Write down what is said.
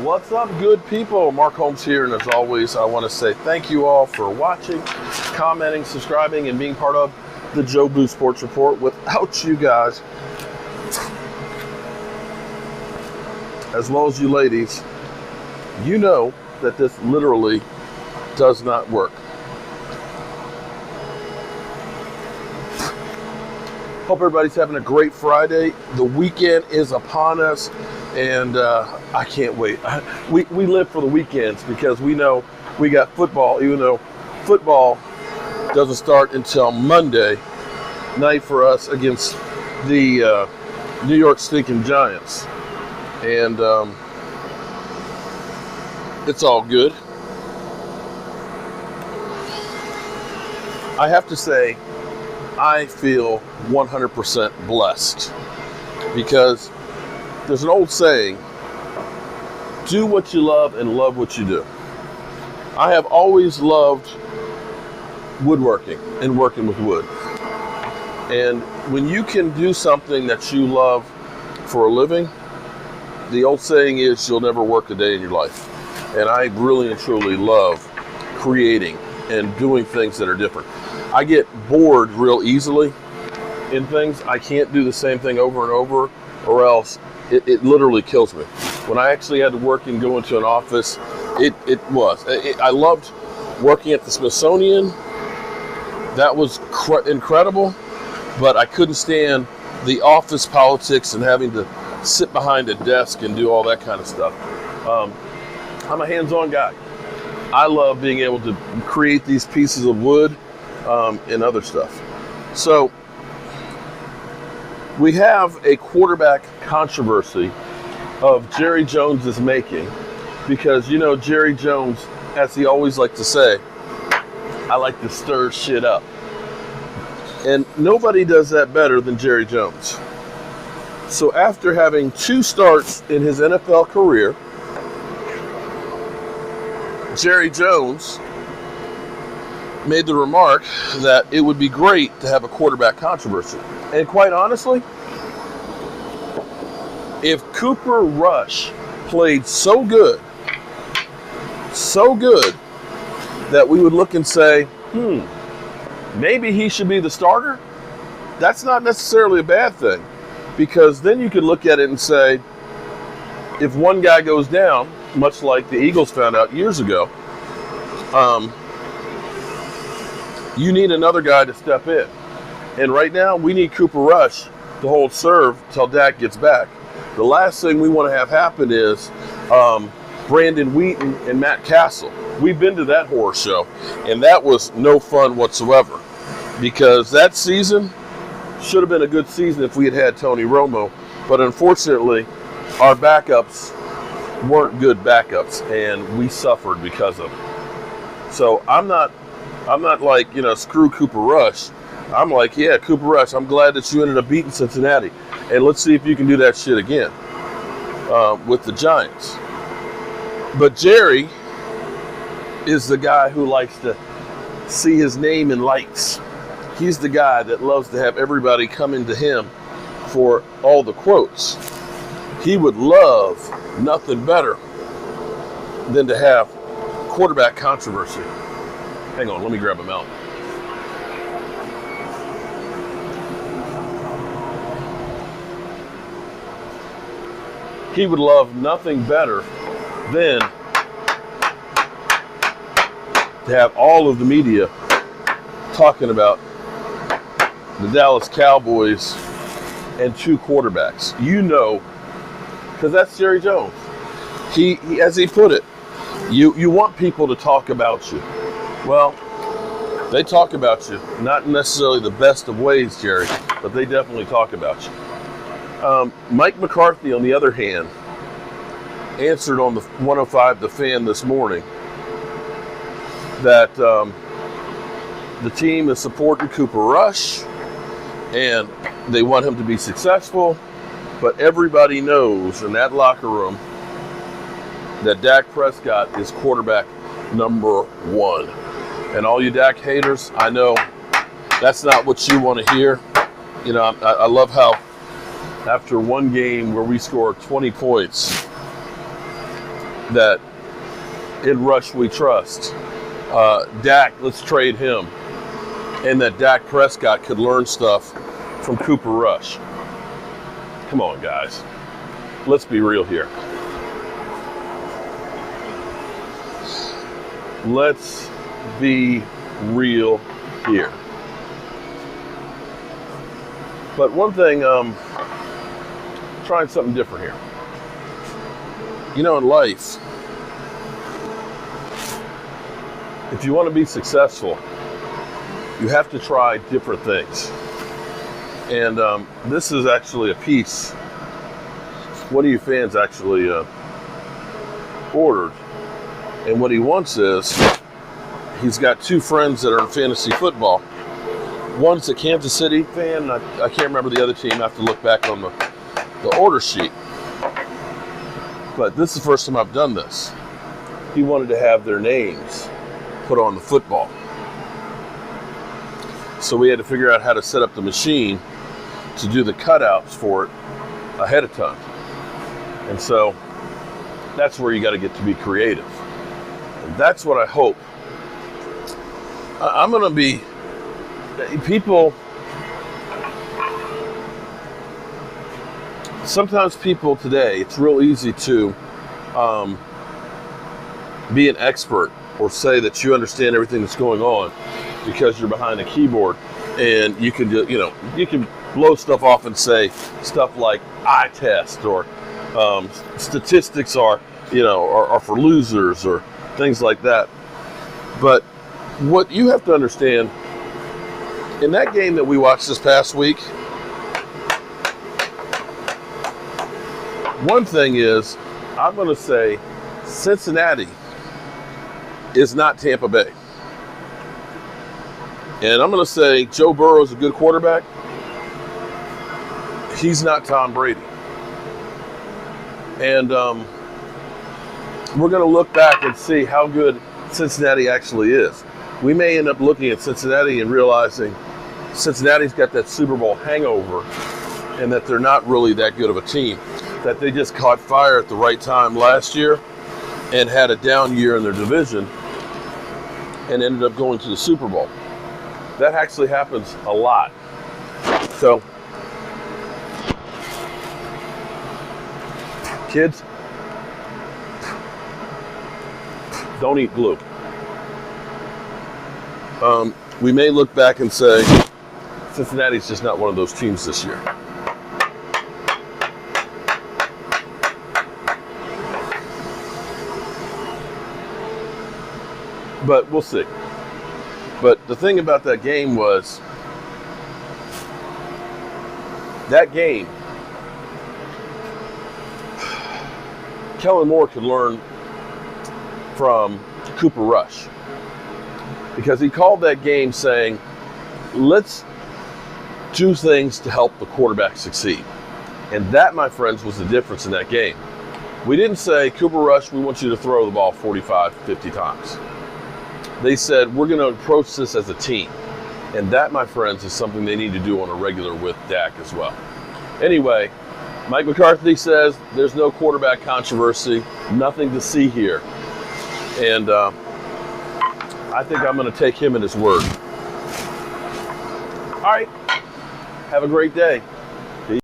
What's up, good people? Mark Holmes here, and as always, I want to say thank you all for watching, commenting, subscribing, and being part of the Joe Boo Sports Report. Without you guys, as well as you ladies, you know that this literally does not work. Hope everybody's having a great Friday. The weekend is upon us, and I can't wait. We live for the weekends because we know we got football, even though football doesn't start until Monday night for us against the New York stinking Giants. And it's all good. I have to say, I feel 100% blessed because there's an old saying, do what you love and love what you do. I have always loved woodworking and working with wood. And when you can do something that you love for a living, the old saying is you'll never work a day in your life. And I really and truly love creating and doing things that are different. I get bored real easily in things. I can't do the same thing over and over, or else it literally kills me. When I actually had to work and go into an office, I loved working at the Smithsonian. That was incredible, but I couldn't stand the office politics and having to sit behind a desk and do all that kind of stuff. I'm a hands-on guy. I love being able to create these pieces of wood and other stuff. So we have a quarterback controversy of Jerry Jones's making, because you know Jerry Jones, as he always liked to say, I like to stir shit up. And nobody does that better than Jerry Jones. So after having 2 starts in his NFL career, Jerry Jones made the remark that it would be great to have a quarterback controversy. And quite honestly, if Cooper Rush played so good that we would look and say, maybe he should be the starter, that's not necessarily a bad thing. Because then you could look at it and say, if one guy goes down, much like the Eagles found out years ago, you need another guy to step in. And right now, we need Cooper Rush to hold serve till Dak gets back. The last thing we want to have happen is Brandon Wheaton and Matt Castle. We've been to that horror show, and that was no fun whatsoever. Because that season should have been a good season if we had had Tony Romo. But unfortunately, our backups weren't good backups, and we suffered because of it. So I'm not like, screw Cooper Rush. I'm like, yeah, Cooper Rush, I'm glad that you ended up beating Cincinnati. And let's see if you can do that shit again with the Giants. But Jerry is the guy who likes to see his name in lights. He's the guy that loves to have everybody come into him for all the quotes. He would love nothing better than to have quarterback controversy. Hang on, let me grab him out. He would love nothing better than to have all of the media talking about the Dallas Cowboys and 2 quarterbacks. Because that's Jerry Jones. He, as he put it, you want people to talk about you. Well, they talk about you, not necessarily the best of ways, Jerry, but they definitely talk about you. Mike McCarthy, on the other hand, answered on the 105 The Fan this morning that the team is supporting Cooper Rush and they want him to be successful, but everybody knows in that locker room that Dak Prescott is quarterback number 1. And all you Dak haters, I know that's not what you want to hear. I love how after one game where we scored 20 points, that in Rush we trust. Dak, let's trade him. And that Dak Prescott could learn stuff from Cooper Rush. Come on, guys. Let's be real here. Let's be real here. But one thing, trying something different here. You know, in life, if you want to be successful, you have to try different things. And this is actually a piece one of you fans actually ordered. And what he wants is, he's got two friends that are in fantasy football. One's a Kansas City fan, and I can't remember the other team. I have to look back on the order sheet. But this is the first time I've done this. He wanted to have their names put on the football. So we had to figure out how to set up the machine to do the cutouts for it ahead of time. And so that's where you got to get to be creative. And that's what I hope. I'm going to be, sometimes people today, it's real easy to be an expert or say that you understand everything that's going on because you're behind a keyboard, and you can do, you can blow stuff off and say stuff like eye test or statistics are for losers or things like that. But what you have to understand, in that game that we watched this past week, one thing is, I'm going to say Cincinnati is not Tampa Bay. And I'm going to say Joe Burrow is a good quarterback. He's not Tom Brady. And we're going to look back and see how good Cincinnati actually is. We may end up looking at Cincinnati and realizing Cincinnati's got that Super Bowl hangover and that they're not really that good of a team, that they just caught fire at the right time last year and had a down year in their division and ended up going to the Super Bowl. That actually happens a lot. So, kids, don't eat glue. We may look back and say, Cincinnati's just not one of those teams this year. But we'll see. But the thing about that game was, that game, Kellen Moore could learn from Cooper Rush. Because he called that game saying, let's do things to help the quarterback succeed. And that, my friends, was the difference in that game. We didn't say, Cooper Rush, we want you to throw the ball 45, 50 times. They said, we're going to approach this as a team. And that, my friends, is something they need to do on a regular with Dak as well. Anyway, Mike McCarthy says there's no quarterback controversy, nothing to see here. And I think I'm going to take him at his word. All right. Have a great day.